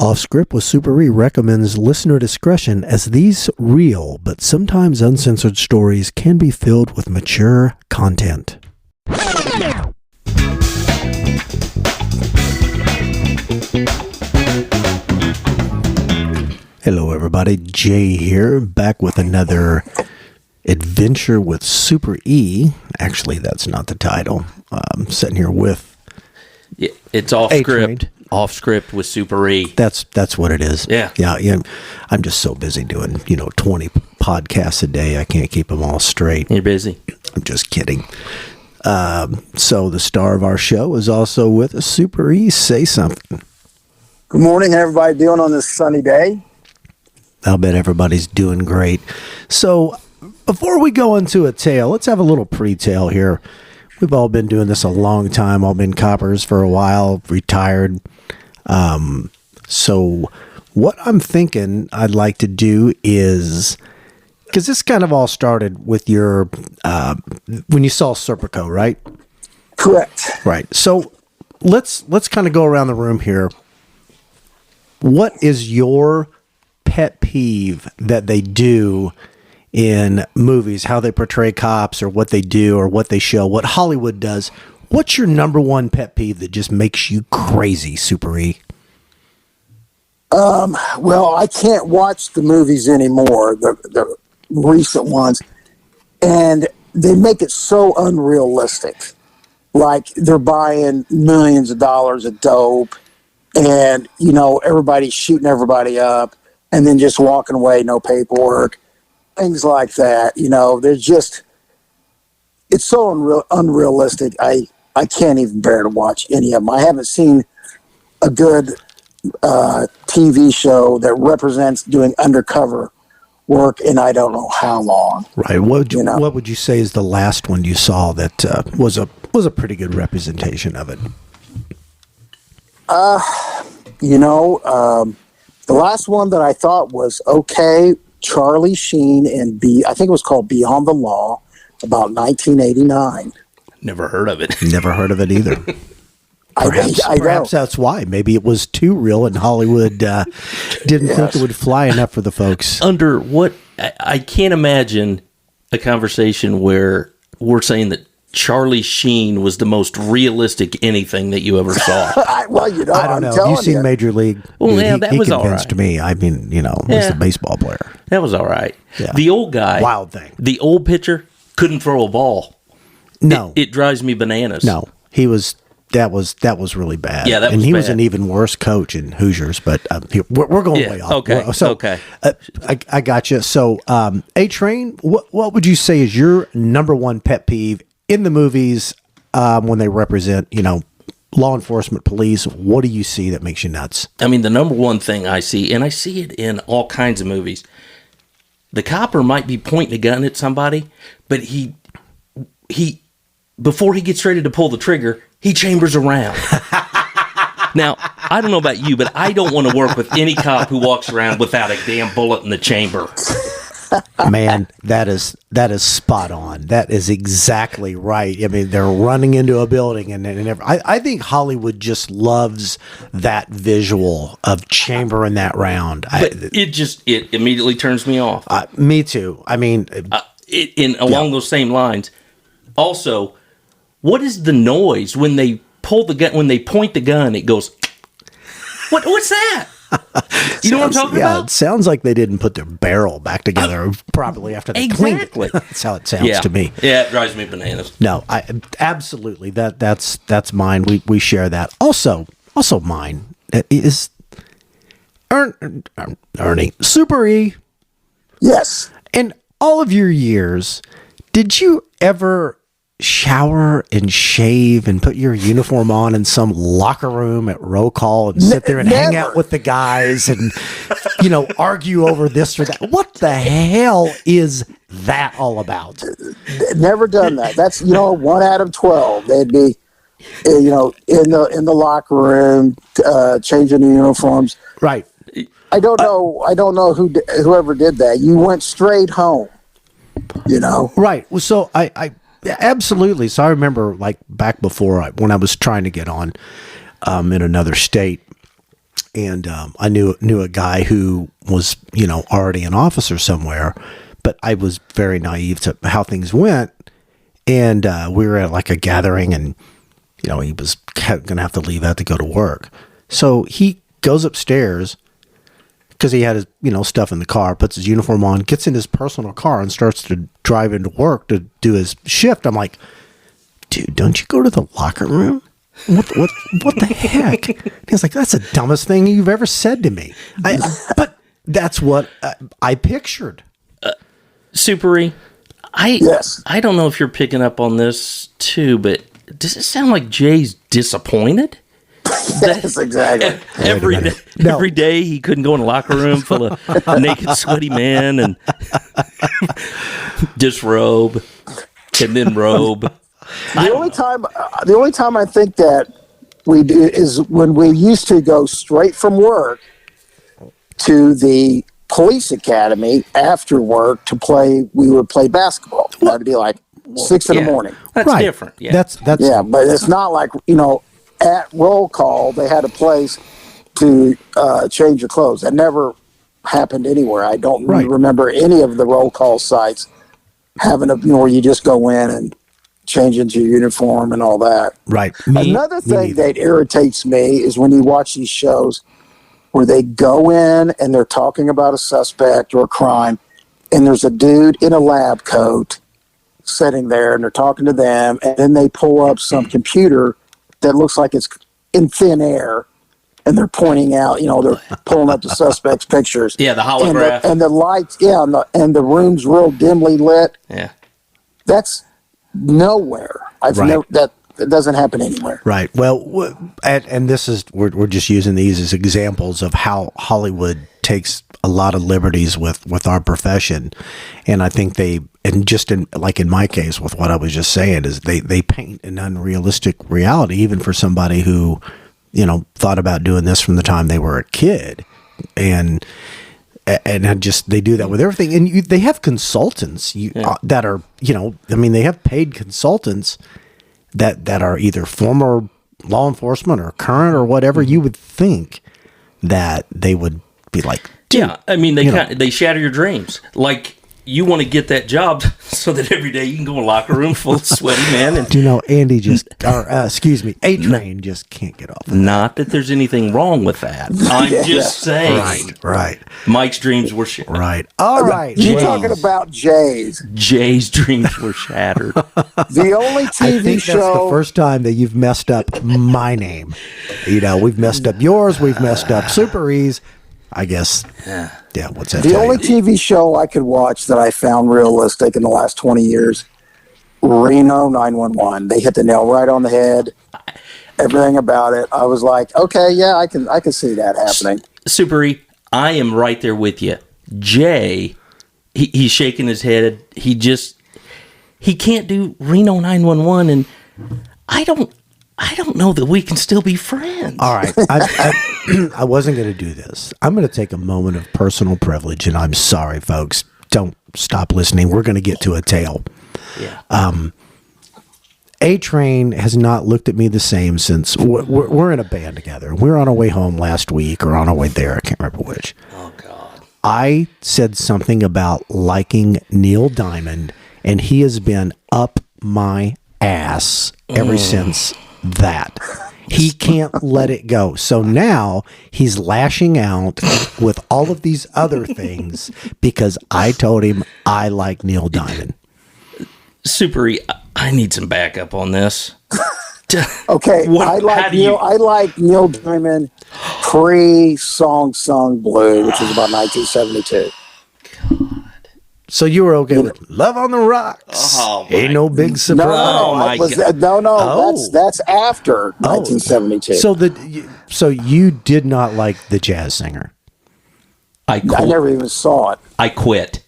Off Script with Super E recommends listener discretion as these real but sometimes uncensored stories can be filled with mature content. Hello everybody, Jay here, back with another adventure with Super E. Actually, that's not the title. I'm sitting here with... It's Off Script. Off Script with Super E. That's what it is. Yeah. I'm just so busy doing, 20 podcasts a day. I can't keep them all straight. You're busy. I'm just kidding. So the star of our show is also with us. Super E, say something. Good morning, how everybody doing on this sunny day? I'll bet everybody's doing great. So before we go into a tale, let's have a little pre-tale here. We've all been doing this a long time. All been coppers for a while, retired. So what I'm thinking I'd like to do is, because this kind of all started with your, when you saw Serpico, right? Correct. Right. So let's kind of go around the room here. What is your pet peeve that they do in movies, how they portray cops or what they do or what they show, what Hollywood does? What's your number one pet peeve that just makes you crazy, Super E? Well, I can't watch the movies anymore, the recent ones, and they make it so unrealistic. Like they're buying millions of dollars of dope and, everybody's shooting everybody up and then just walking away, no paperwork, things like that. There's just, it's so unrealistic. I can't even bear to watch any of them. I haven't seen a good TV show that represents doing undercover work in I don't know how long. Right. What would you say is the last one you saw that was a pretty good representation of it? The last one that I thought was okay, Charlie Sheen and I think it was called Beyond the Law, about 1989. Never heard of it. Never heard of it either. Perhaps that's why. Maybe it was too real and Hollywood didn't think it would fly enough for the folks. Under what? I can't imagine a conversation where we're saying that Charlie Sheen was the most realistic anything that you ever saw. I don't know. You've seen Major League. Well, that was all right. He convinced me. I mean, he's a baseball player. That was all right. Yeah. The old guy. Wild thing. The old pitcher couldn't throw a ball. No. It drives me bananas. No. He was... That was really bad. Yeah, and he was an even worse coach in Hoosiers. But we're going way off. Okay. Okay. I got you. So, A-Train, what would you say is your number one pet peeve in the movies when they represent, law enforcement, police? What do you see that makes you nuts? I mean, the number one thing I see, and I see it in all kinds of movies, the copper might be pointing a gun at somebody, but he before he gets ready to pull the trigger, he chambers around. Now, I don't know about you, but I don't want to work with any cop who walks around without a damn bullet in the chamber. Man, that is spot on. That is exactly right. I mean, they're running into a building, and I think Hollywood just loves that visual of chambering that round. But it immediately turns me off. Me too. I mean, along those same lines. Also, what is the noise when they pull the gun? When they point the gun, it goes. What's that? You know what I'm talking about? It sounds like they didn't put their barrel back together properly after they cleaned it. That's how it sounds to me. Yeah, it drives me bananas. No, absolutely. That's mine. We share that. Also mine is Ernie. Super E. Yes. In all of your years, did you ever shower and shave and put your uniform on in some locker room at roll call and sit there and hang out with the guys and argue over this or that? What the hell is that all about? Never done that. That's 1 out of 12. They'd be in the locker room changing the uniforms. Right. I don't know whoever did that. You went straight home. Right. Well, so I absolutely. So I remember back before when I was trying to get on in another state, And I knew a guy who was, already an officer somewhere, but I was very naive to how things went. And we were at like a gathering, and he was going to have to leave out to go to work. So he goes upstairs because he had his stuff in the car, puts his uniform on, gets in his personal car, and starts to drive into work to do his shift. I'm like, dude, don't you go to the locker room? What the heck? He's like, that's the dumbest thing you've ever said to me. But that's what I pictured. Supery, Yes. I don't know if you're picking up on this too, but does it sound like Jay's disappointed? Yes, exactly. Every day he couldn't go in a locker room full of naked, sweaty men and disrobe and then robe. The only time I think that we do is when we used to go straight from work to the police academy after work to play. We would play basketball. That'd be like 6 in the morning. That's different. Yeah, That's Yeah, but it's not like at roll call they had a place to change your clothes. That never happened anywhere. I don't remember any of the roll call sites having where you just go in and change into your uniform and all that. right. Another thing that irritates me is when you watch these shows where they go in and they're talking about a suspect or a crime, and there's a dude in a lab coat sitting there, and they're talking to them, and then they pull up some computer that looks like it's in thin air, and they're pointing out, they're pulling up the suspect's pictures. Yeah, the holograph. And the lights, and the room's real dimly lit. Yeah. That's nowhere. That doesn't happen anywhere. Right. Well, and this is we're just using these as examples of how Hollywood takes a lot of liberties with our profession, and I think in my case with what I was just saying is they paint an unrealistic reality even for somebody who thought about doing this from the time they were a kid, and they do that with everything, and they have consultants that are they have paid consultants that are either former law enforcement or current or whatever. You would think that they would be like, yeah, they shatter your dreams. Like, you want to get that job so that every day you can go in a locker room full of sweaty men. And Andy A-Train just can't get off. Not that there's anything wrong with that. I'm just saying. Right. Mike's dreams were shattered. Right. All right. You're talking about Jay's. Jay's dreams were shattered. The only TV show. That's the first time that you've messed up my name. We've messed up yours. We've messed up Supery's. I guess. Yeah. What's that? The only TV show I could watch that I found realistic in the last 20 years, Reno 911. They hit the nail right on the head. Everything about it. I was like, okay, yeah, I can see that happening. Supery, I am right there with you. Jay, he's shaking his head. He can't do Reno 911, and I don't know that we can still be friends. All right. I wasn't going to do this. I'm going to take a moment of personal privilege, and I'm sorry, folks. Don't stop listening. We're going to get to a tale. Yeah. A-Train has not looked at me the same since we're in a band together. We were on our way home last week or on our way there. I can't remember which. Oh, God. I said something about liking Neil Diamond, and he has been up my ass ever since that. He can't let it go. So now he's lashing out with all of these other things because I told him I like Neil Diamond. Supery, I need some backup on this. Okay, I like Neil Diamond pre-Song Sung Blue, which was about 1972. God. So you were okay with Love on the Rocks? Oh, ain't no big surprise. That's after 1972. So you did not like the jazz singer? I never even saw it. I quit.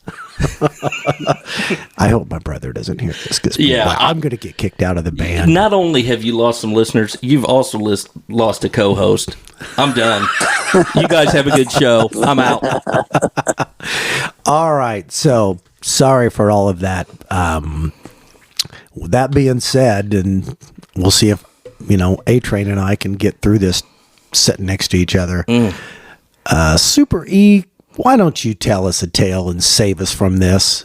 I hope my brother doesn't hear this because I'm going to get kicked out of the band. Not only have you lost some listeners, you've also lost a co-host. I'm done. You guys have a good show. I'm out. All right. So sorry for all of that. That being said, and we'll see if A-Train and I can get through this sitting next to each other. Super E, why don't you tell us a tale and save us from this?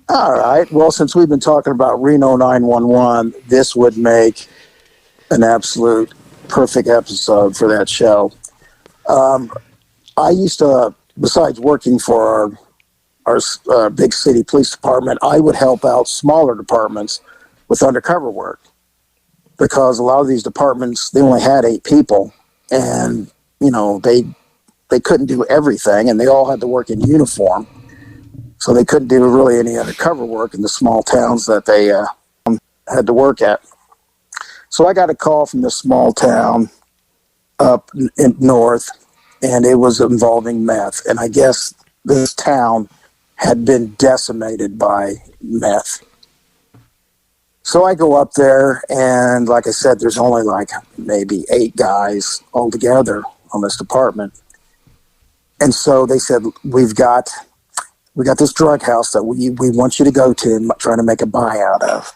All right. Well, since we've been talking about Reno 911, this would make an absolute perfect episode for that show. I used to, besides working for our big city police department, I would help out smaller departments with undercover work, because a lot of these departments, they only had 8 people, and they couldn't do everything, and they all had to work in uniform, so they couldn't do really any undercover work in the small towns that they had to work at. So I got a call from this small town up in north, and it was involving meth, and I guess this town had been decimated by meth. So I go up there, and like I said, there's only like maybe 8 guys altogether on this department. And so they said, we got this drug house that we want you to go to and try to make a buyout of.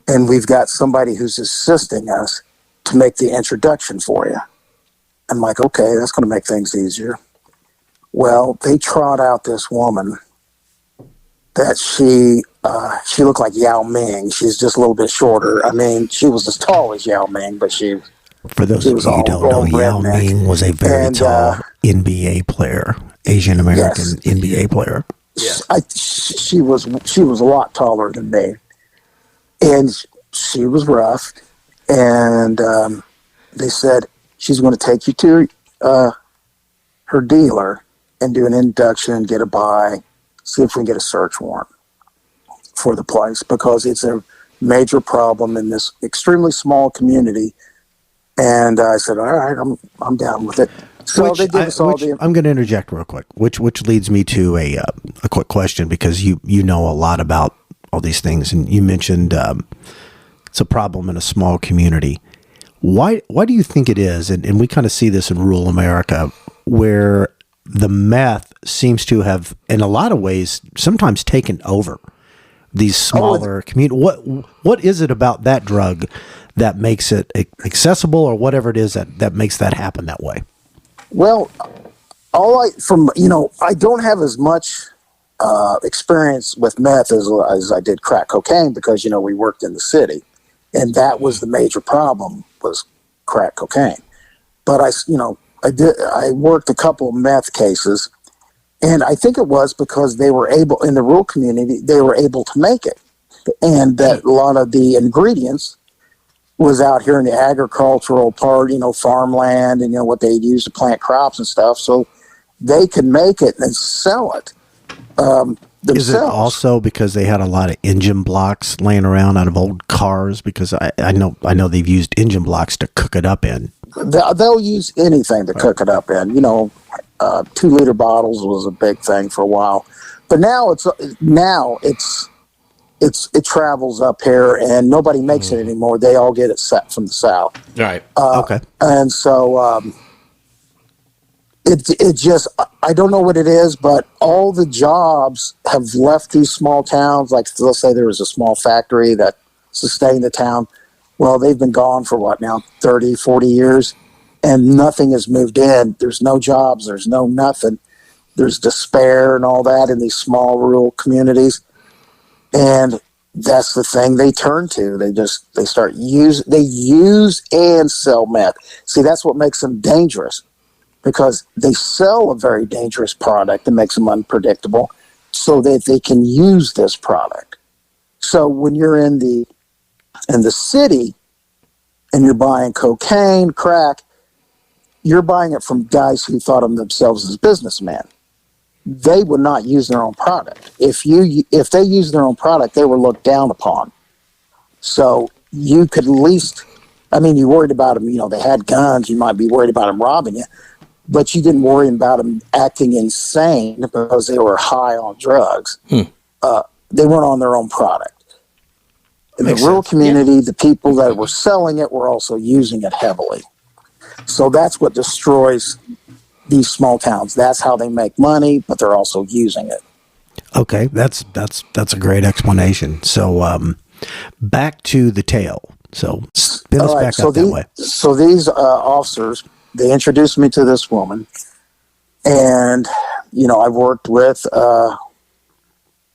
And we've got somebody who's assisting us to make the introduction for you. I'm like, okay, that's going to make things easier. Well, they trot out this woman that she looked like Yao Ming. She's just a little bit shorter. I mean, she was as tall as Yao Ming, but for those of you who don't know, Yao Ming was a very tall NBA player, Asian American NBA player. Yeah. She was a lot taller than me, and she was rough. And they said she's going to take you to her dealer and do an induction, get a buy, see if we can get a search warrant for the place, because it's a major problem in this extremely small community. And I said, all right, I'm down with it. So they give us all the... I'm going to interject real quick, which leads me to a quick question, because you know a lot about all these things, and you mentioned it's a problem in a small community. Why do you think it is, and we kind of see this in rural America, where the meth seems to have, in a lot of ways, sometimes taken over these smaller communities? What is it about that drug that makes it accessible, or whatever it is that makes that happen that way? Well, I don't have as much experience with meth as I did crack cocaine, because, we worked in the city, and that was the major problem, was crack cocaine. But I worked a couple of meth cases, and I think it was because they were able, in the rural community, they were able to make it. And that a lot of the ingredients was out here in the agricultural part, farmland, and what they'd use to plant crops and stuff. So they could make it and sell it themselves. Is it also because they had a lot of engine blocks laying around out of old cars? Because I know they've used engine blocks to cook it up in. They'll use anything to cook it up in. 2-liter bottles was a big thing for a while, but now it travels up here, and nobody makes it anymore. They all get it set from the south. Right. Okay. And so it just, I don't know what it is, but all the jobs have left these small towns. Like, let's say there was a small factory that sustained the town. Well, they've been gone for what now, 30, 40 years, and nothing has moved in. There's no jobs. There's no nothing. There's despair and all that in these small rural communities. And that's the thing they turn to. They use and sell meth. See, that's what makes them dangerous, because they sell a very dangerous product that makes them unpredictable, so that they can use this product. So when you're in the city and you're buying cocaine, crack, you're buying it from guys who thought of themselves as businessmen. They would not use their own product. If they used their own product, they were looked down upon. So you could at least, you worried about them, they had guns, you might be worried about them robbing you, but you didn't worry about them acting insane because they were high on drugs. They weren't on their own product. In the rural community, the people that were selling it were also using it heavily. So that's what destroys these small towns. That's how they make money, but they're also using it. Okay, that's a great explanation. So back to the tale. So spin us back up that way. So these officers, they introduced me to this woman. And, I've worked with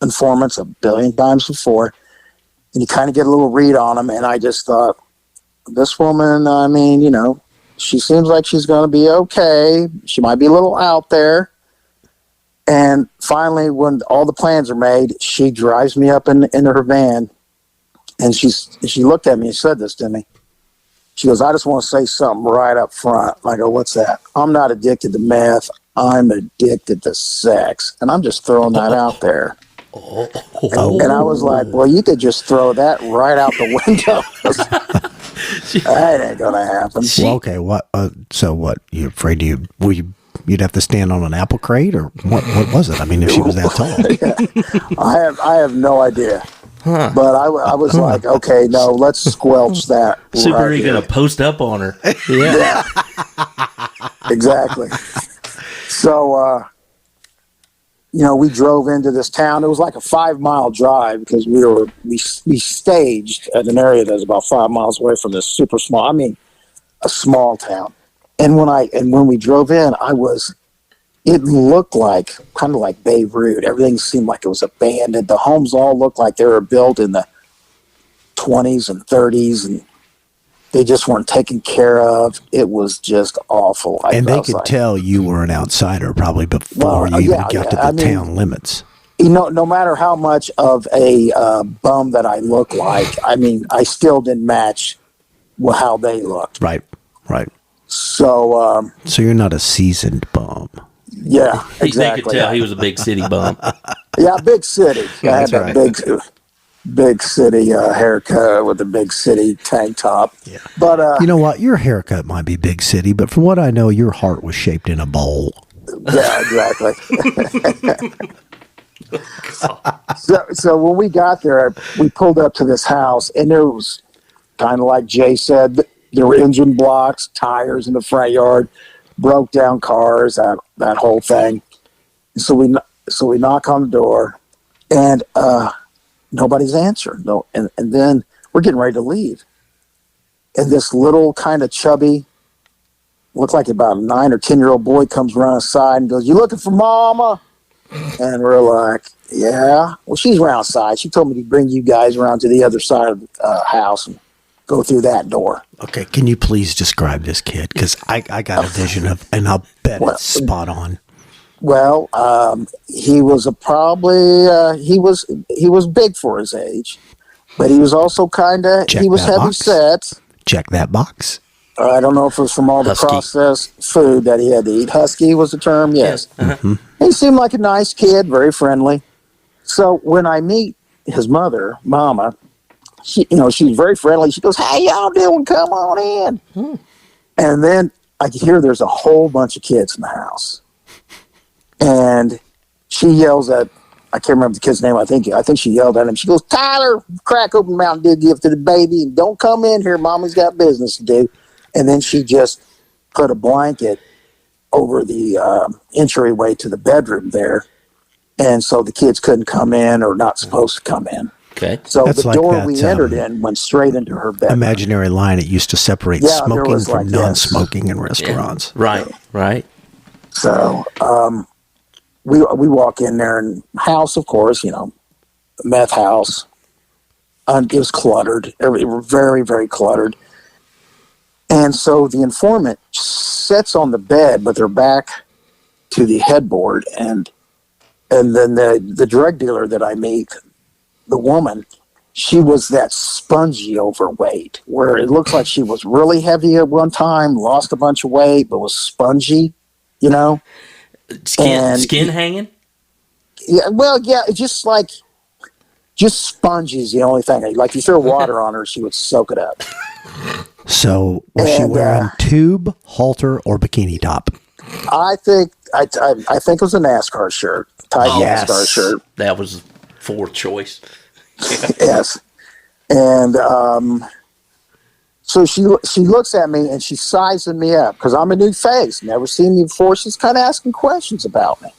informants a billion times before. And you kind of get a little read on them. And I just thought, this woman, she seems like she's going to be okay. She might be a little out there. And finally, when all the plans are made, she drives me up into her van. And she looked at me and said this to me. She goes, I just want to say something right up front. I go, what's that? I'm not addicted to meth. I'm addicted to sex. And I'm just throwing that out there. And I was like, well, you could just throw that right out the window. That ain't going to happen. Well, okay. What? So what? You afraid you'd have to stand on an apple crate, or what was it? I mean, if she was that tall. I have no idea. Huh. But I was like, okay, no, let's squelch that. Super right going to post up on her. Yeah. Exactly. So, we drove into this town. It was like a 5-mile drive because we staged at an area that's about 5 miles away from this super small, a small town. And when we drove in, it looked like kind of like Beirut. Everything seemed like it was abandoned. The homes all looked like they were built in the 20s and 30s, and they just weren't taken care of. It was just awful. And they could tell you were an outsider probably before you even got to the town limits. No matter how much of a bum that I look like, I still didn't match how they looked. Right. So you're not a seasoned bum. Yeah, exactly. They could tell he was a big city bum. Yeah, big city. I had that big city haircut with a big city tank top. Yeah. But you know what? Your haircut might be big city, but from what I know, your heart was shaped in a bowl. Yeah, exactly. So when we got there, we pulled up to this house, and there was kind of like Jay said, there were engine blocks, tires in the front yard, broke down cars, that whole thing. So we knock on the door, and nobody's answered. No, and then we're getting ready to leave, and this little kind of chubby, looked like about a 9 or 10-year-old boy comes around the side and goes, "You looking for Mama?" And we're like, "Yeah." Well, she's around the side. She told me to bring you guys around to the other side of the house and go through that door. Okay, can you please describe this kid? Because I got a vision of, and I'll bet it's spot on. Well, he was he was big for his age, but he was also he was heavy set. Check that box. I don't know if it was from all the processed food that he had to eat. Husky was the term, yes. Mm-hmm. He seemed like a nice kid, very friendly. So when I meet his mother, Mama, she's very friendly. She goes, "How y'all doing? Come on in." And then I could hear there's a whole bunch of kids in the house. And she yells at, I can't remember the kid's name. I think she yelled at him. She goes, "Tyler, crack open Mountain Dew, give to the baby, and don't come in here. Mommy's got business to do." And then she just put a blanket over the entryway to the bedroom there. And so the kids couldn't come in, or not supposed to come in. Okay. So the door we entered in went straight into her bedroom. Imaginary line it used to separate smoking from non-smoking in restaurants. Yeah. Right. So we walk in there, and house, of course, meth house. It was cluttered. It was very, very cluttered. And so the informant sits on the bed with her back to the headboard, and then the drug dealer that I meet, the woman, she was that spongy overweight, where it looks like she was really heavy at one time, lost a bunch of weight, but was spongy, Skin hanging? Yeah, well, yeah, just spongy is the only thing. Like, you throw water on her, she would soak it up. So was she wearing tube, halter, or bikini top? I think it was a NASCAR shirt, tight NASCAR shirt. That was fourth choice. Yes, and so she looks at me and she's sizing me up because I'm a new face, never seen me before. She's kind of asking questions about me,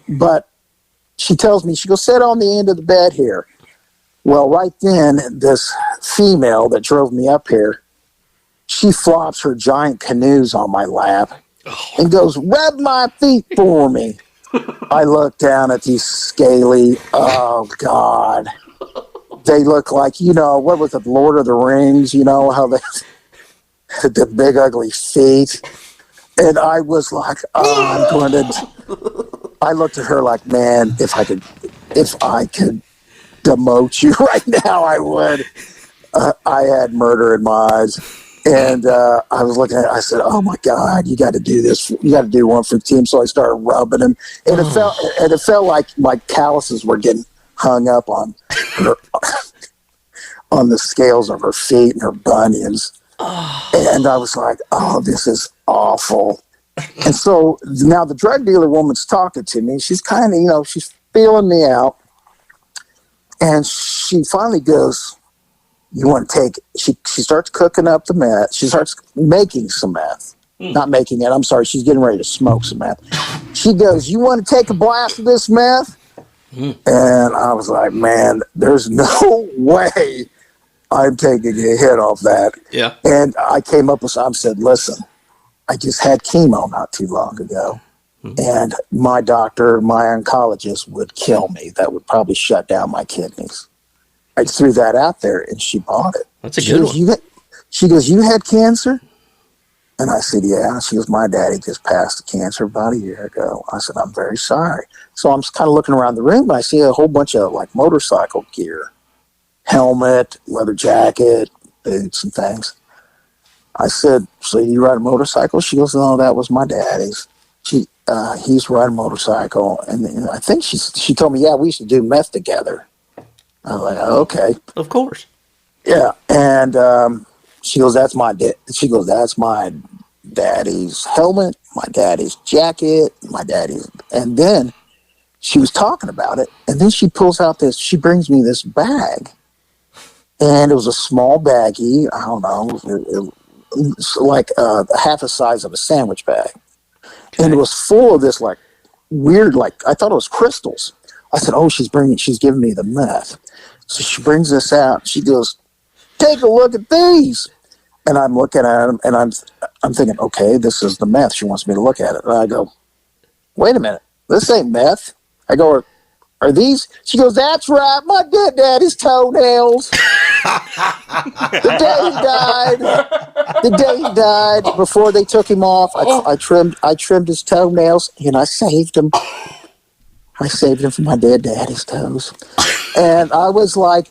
but she tells me, she goes, "Sit on the end of the bed here." Well, right then, this female that drove me up here, she flops her giant canoes on my lap and goes, rub my feet for me. I look down at these scaly, oh God. They look like, what was it, Lord of the Rings, how they, the big ugly feet. And I was like, I looked at her like, man, if I could demote you right now, I would. I had murder in my eyes. And I was looking at it, I said, oh my God, you got to do this. You got to do one for the team. So I started rubbing him. And it felt like my calluses were getting hung up on her, on the scales of her feet and her bunions. And I was like, oh, this is awful. And so now the drug dealer woman's talking to me. She's kind of, she's feeling me out. And she finally goes, you want to take, she starts cooking up the meth. She starts making some meth. Not making it, I'm sorry. She's getting ready to smoke some meth. She goes, you want to take a blast of this meth? And I was like, man, there's no way I'm taking a hit off that. Yeah. And I came up with something, said, listen, I just had chemo not too long ago. And my doctor, my oncologist would kill me. That would probably shut down my kidneys. I threw that out there and she bought it. That's a good one. She goes, you had cancer? And I said, yeah. She goes, my daddy just passed of cancer about a year ago. I said, I'm very sorry. So I'm kind of looking around the room and I see a whole bunch of like motorcycle gear, helmet, leather jacket, boots and things. I said, so you ride a motorcycle? She goes, no, that was my daddy's. He's riding a motorcycle. And I think she told me, yeah, we used to do meth together. I was like, okay. Of course. Yeah. And she goes, that's my daddy's helmet, my daddy's jacket, my daddy's. And then she was talking about it. And then she pulls out she brings me this bag. And it was a small baggie. I don't know. It's like half the size of a sandwich bag. Okay. And it was full of this like weird, like I thought it was crystals. I said, oh, she's giving me the meth. So she brings this out. She goes, take a look at these. And I'm looking at them and I'm thinking, okay, this is the meth. She wants me to look at it. And I go, wait a minute, this ain't meth. I go, are these? She goes, that's right, my good daddy's toenails. The day he died, before they took him off, I trimmed his toenails and I saved him. I saved him from my dead daddy's toes. And I was like,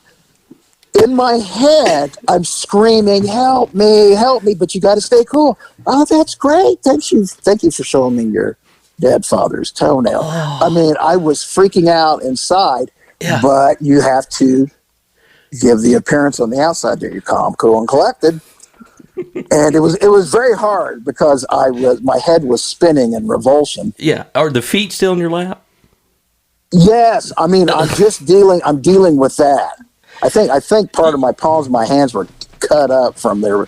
in my head, I'm screaming, help me, but you got to stay cool. Oh, that's great. Thank you for showing me your dead father's toenail. Oh. I mean, I was freaking out inside, but you have to give the appearance on the outside that you're calm, cool, and collected. And it was very hard because my head was spinning in revulsion. Yeah. Are the feet still in your lap? Yes. I mean, I'm dealing with that. I think part of my palms and my hands were cut up from her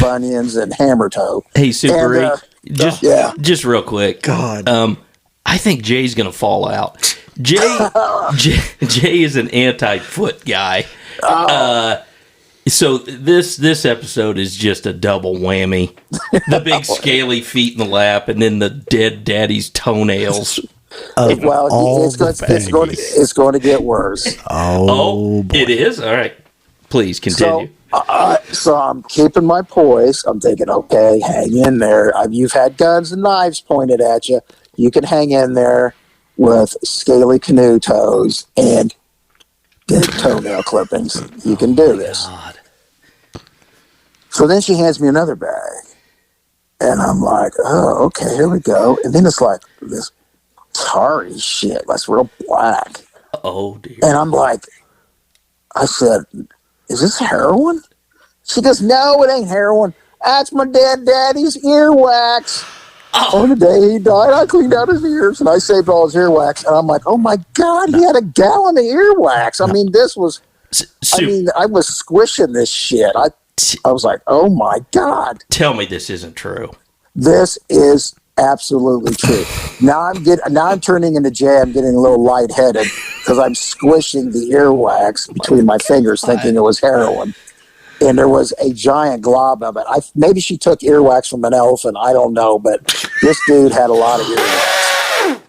bunions and hammer toe. Hey, Super just real quick. God. I think Jay's going to fall out. Jay is an anti-foot guy. So this episode is just a double whammy. The big scaly feet in the lap and then the dead daddy's toenails. It's going to get worse. Oh, it is? All right. Please continue. So I'm keeping my poise. I'm thinking, okay, hang in there. You've had guns and knives pointed at you. You can hang in there with scaly canoe toes and dead toenail clippings. You can do this. God. So then she hands me another bag. And I'm like, oh, okay, here we go. And then it's like this tarry shit. That's real black. Oh, dear. And I'm like, I said, is this heroin? She goes, no, it ain't heroin. That's my dead daddy's earwax. On the day he died, I cleaned out his ears and I saved all his earwax. And I'm like, oh my God, he had a gallon of earwax. I mean, this was, I was squishing this shit. I was like, oh my God. Tell me this isn't true. This is absolutely true. Now I'm turning into Jay. I'm getting a little lightheaded because I'm squishing the earwax between my fingers thinking it was heroin. and there was a giant glob of it. Maybe she took earwax from an elephant. I don't know, but this dude had a lot of earwax.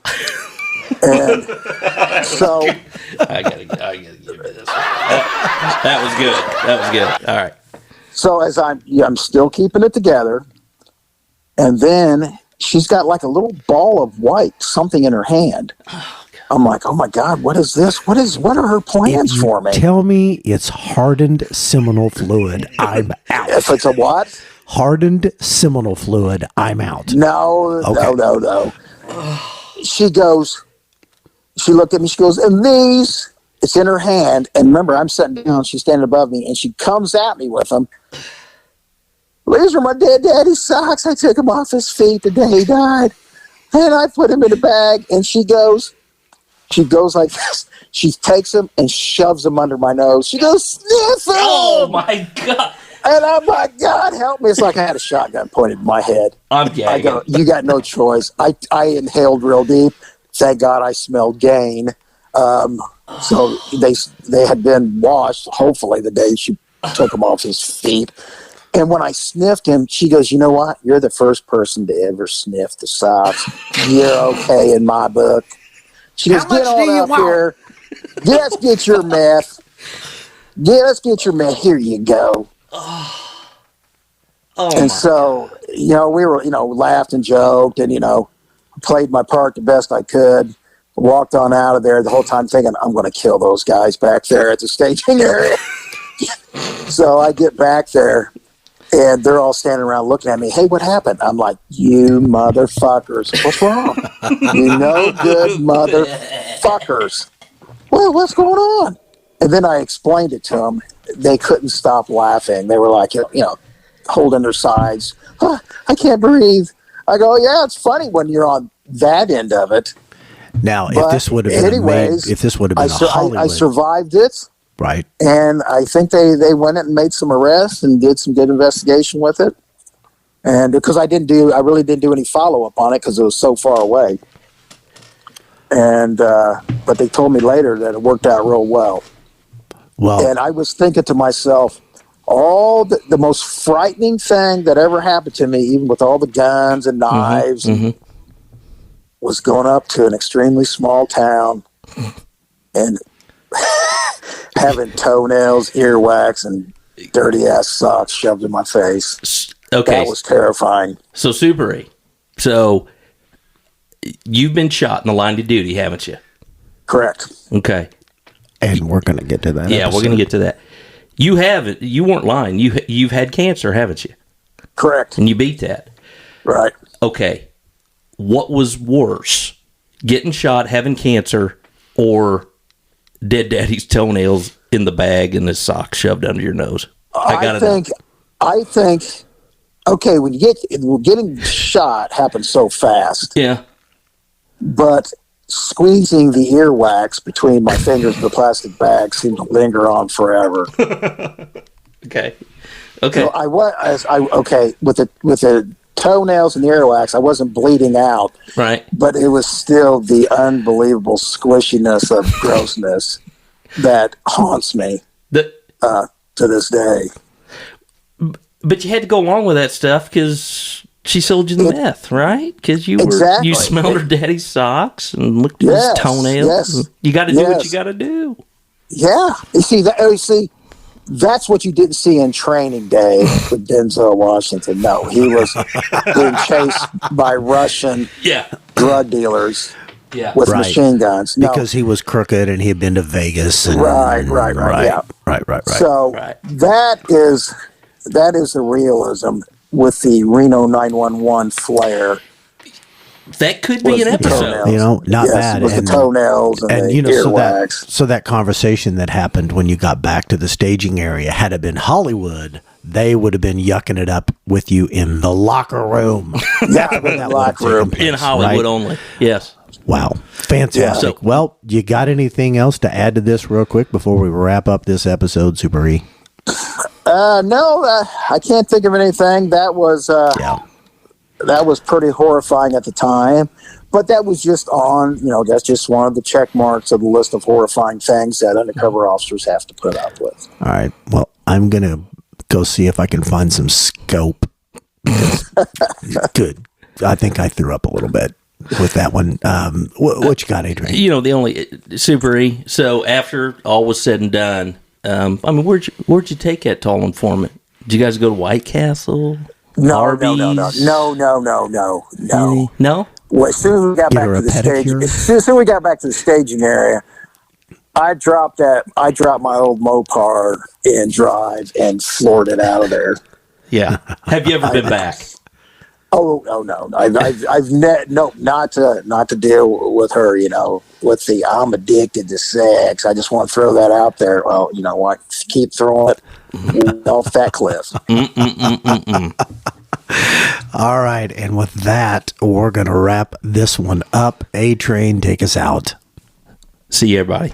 And so I gotta give you this. That was good. That was good. All right. So as I'm still keeping it together, and then she's got like a little ball of white something in her hand. I'm like, oh my God, what is this? What are her plans for me? Tell me it's hardened seminal fluid, I'm out. If it's a what? Hardened seminal fluid, I'm out. No, Okay. no. She looked at me, she goes, and these, it's in her hand, and remember, I'm sitting down, she's standing above me, and she comes at me with them. These are my dead daddy's socks. I took him off his feet the day he died, and I put him in a bag, and she goes like this. She takes them and shoves them under my nose. She goes, sniff them! Oh, my God. And I'm like, God, help me. It's like I had a shotgun pointed in my head. I'm gagging. I go, you got no choice. I inhaled real deep. Thank God I smelled gain. So they had been washed, hopefully, the day she took him off his feet. And when I sniffed him, she goes, you know what? You're the first person to ever sniff the socks. You're okay in my book. She goes, get on up here. Let's get your meth. Let's get your meth. Here you go. And so, we were, laughed and joked and, played my part the best I could. Walked on out of there the whole time thinking, I'm going to kill those guys back there at the staging area. So I get back there. And they're all standing around looking at me. Hey, what happened? I'm like, you motherfuckers. What's wrong? You no good motherfuckers. Well, what's going on? And then I explained it to them. They couldn't stop laughing. They were like, holding their sides. I can't breathe. I go, yeah, it's funny when you're on that end of it. Now, But if this would have been a Hollywood, I survived it. right? And I think they went and made some arrests and did some good investigation with it. And because I really didn't do any follow up on it because it was so far away. And but they told me later that it worked out real well. Well, And I was thinking to myself, the most frightening thing that ever happened to me, even with all the guns and knives, was going up to an extremely small town and having toenails, earwax, and dirty ass socks shoved in my face. Okay. That was terrifying. So, Super E. So, you've been shot in the line of duty, haven't you? Correct. Okay. and we're going to get to that. Yeah, episode. we're going to get to that. You haven't. You weren't lying. You've had cancer, haven't you? Correct. And you beat that. Right. Okay. What was worse, getting shot, having cancer, or dead daddy's toenails in the bag and his sock shoved under your nose? I think. Okay, when getting shot happens so fast. Yeah. But squeezing the earwax between my fingers in the plastic bag seemed to linger on forever. Okay. So with the toenails and the earwax, I wasn't bleeding out. Right. But it was still the unbelievable squishiness of grossness that haunts me to this day. But you had to go along with that stuff because she sold you the meth, right? Because you smelled her daddy's socks and looked at his toenails. Yes. You got to do what you got to do. Yeah. You see, that's what you didn't see in Training Day with Denzel Washington. No, he was being chased by Russian drug dealers with machine guns. No. Because he was crooked and he had been to Vegas. And, Right. So that is the realism with the Reno 911 flare. That could be an episode. Not bad. With the toenails and the earwax. So that conversation that happened when you got back to the staging area, had it been Hollywood, they would have been yucking it up with you in the locker room. In the locker room. In Hollywood only. Yes. Wow. Fantastic. Yeah. Well, you got anything else to add to this real quick before we wrap up this episode, Super E? No, I can't think of anything. That was pretty horrifying at the time, but that was just that's just one of the check marks of the list of horrifying things that undercover officers have to put up with. All right. Well, I'm going to go see if I can find some scope. Good. I think I threw up a little bit with that one. What you got, Adrian? You know, the only Super E. So after all was said and done, I mean, where'd you take that tall informant? Did you guys go to White Castle? No, Arby's? no. No? Well, as soon as we got Get back her to a the stage, pedicure? as soon as we got back to the staging area, I dropped my old Mopar in drive and floored it out of there. Yeah. Have you ever been back? Oh no! Not to deal with her. You know, with the I'm addicted to sex. I just want to throw that out there. Well, you know what? Keep throwing it off that cliff. All right, and with that, we're gonna wrap this one up. A-Train, take us out. See you, everybody.